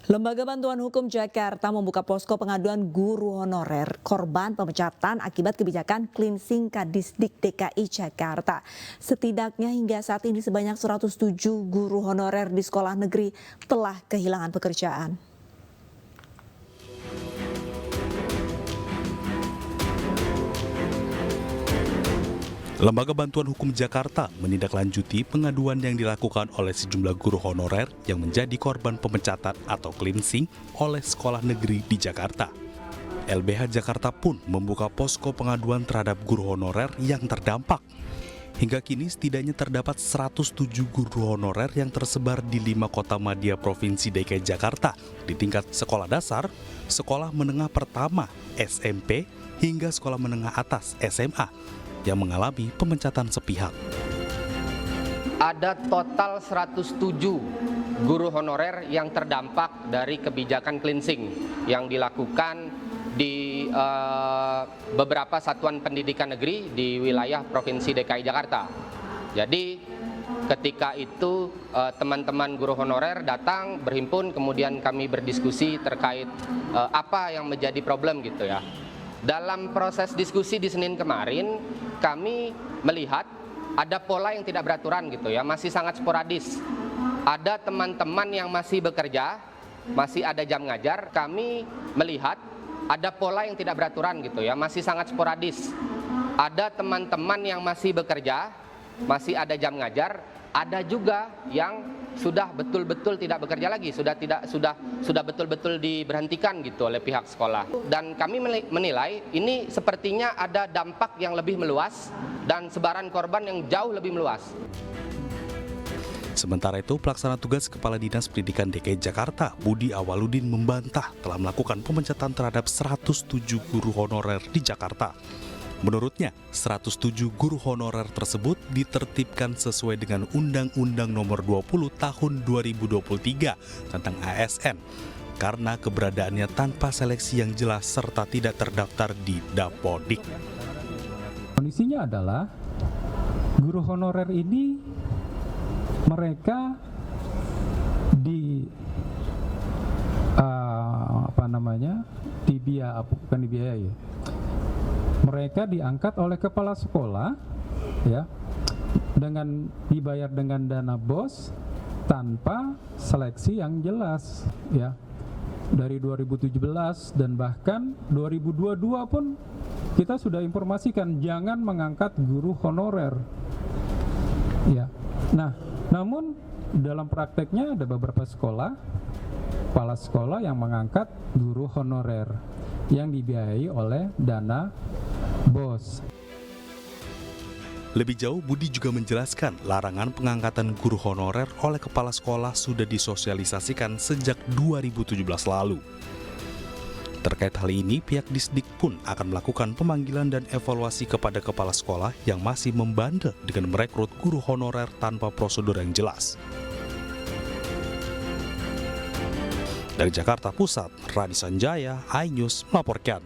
Lembaga Bantuan Hukum Jakarta membuka posko pengaduan guru honorer korban pemecatan akibat kebijakan cleansing Kadisdik DKI Jakarta. Setidaknya hingga saat ini sebanyak 107 guru honorer di sekolah negeri telah kehilangan pekerjaan. Lembaga Bantuan Hukum Jakarta menindaklanjuti pengaduan yang dilakukan oleh sejumlah guru honorer yang menjadi korban pemecatan atau cleansing oleh sekolah negeri di Jakarta. LBH Jakarta pun membuka posko pengaduan terhadap guru honorer yang terdampak. Hingga kini setidaknya terdapat 107 guru honorer yang tersebar di 5 kota madya Provinsi DKI Jakarta di tingkat sekolah dasar, sekolah menengah pertama, SMP, hingga sekolah menengah atas, SMA, yang mengalami pemecatan sepihak. Ada total 107 guru honorer yang terdampak dari kebijakan cleansing yang dilakukan di beberapa satuan pendidikan negeri di wilayah Provinsi DKI Jakarta. Jadi ketika itu teman-teman guru honorer datang berhimpun, kemudian kami berdiskusi terkait apa yang menjadi problem gitu ya. Dalam proses diskusi di Senin kemarin, kami melihat ada pola yang tidak beraturan gitu ya, masih sangat sporadis. Ada teman-teman yang masih bekerja, masih ada jam ngajar, kami melihat ada pola yang tidak beraturan gitu ya, masih sangat sporadis. Ada teman-teman yang masih bekerja, masih ada jam ngajar, ada juga yang sudah betul-betul tidak bekerja lagi, sudah betul-betul diberhentikan gitu oleh pihak sekolah. Dan kami menilai ini sepertinya ada dampak yang lebih meluas dan sebaran korban yang jauh lebih meluas. Sementara itu, pelaksana tugas Kepala Dinas Pendidikan DKI Jakarta, Budi Awaludin membantah telah melakukan pemecatan terhadap 107 guru honorer di Jakarta. Menurutnya, 107 guru honorer tersebut ditertibkan sesuai dengan Undang-Undang Nomor 20 Tahun 2023 tentang ASN karena keberadaannya tanpa seleksi yang jelas serta tidak terdaftar di Dapodik. Kondisinya adalah guru honorer ini mereka dibiayai. Mereka diangkat oleh kepala sekolah ya, dengan dibayar dengan dana BOS tanpa seleksi yang jelas ya. Dari 2017 dan bahkan 2022 pun kita sudah informasikan jangan mengangkat guru honorer. Ya. Nah, namun dalam prakteknya ada beberapa sekolah, kepala sekolah yang mengangkat guru honorer yang dibiayai oleh dana BOS. Lebih jauh, Budi juga menjelaskan larangan pengangkatan guru honorer oleh kepala sekolah sudah disosialisasikan sejak 2017 lalu. Terkait hal ini, pihak Disdik pun akan melakukan pemanggilan dan evaluasi kepada kepala sekolah yang masih membandel dengan merekrut guru honorer tanpa prosedur yang jelas. Dari Jakarta Pusat, Radi Sanjaya, iNews melaporkan.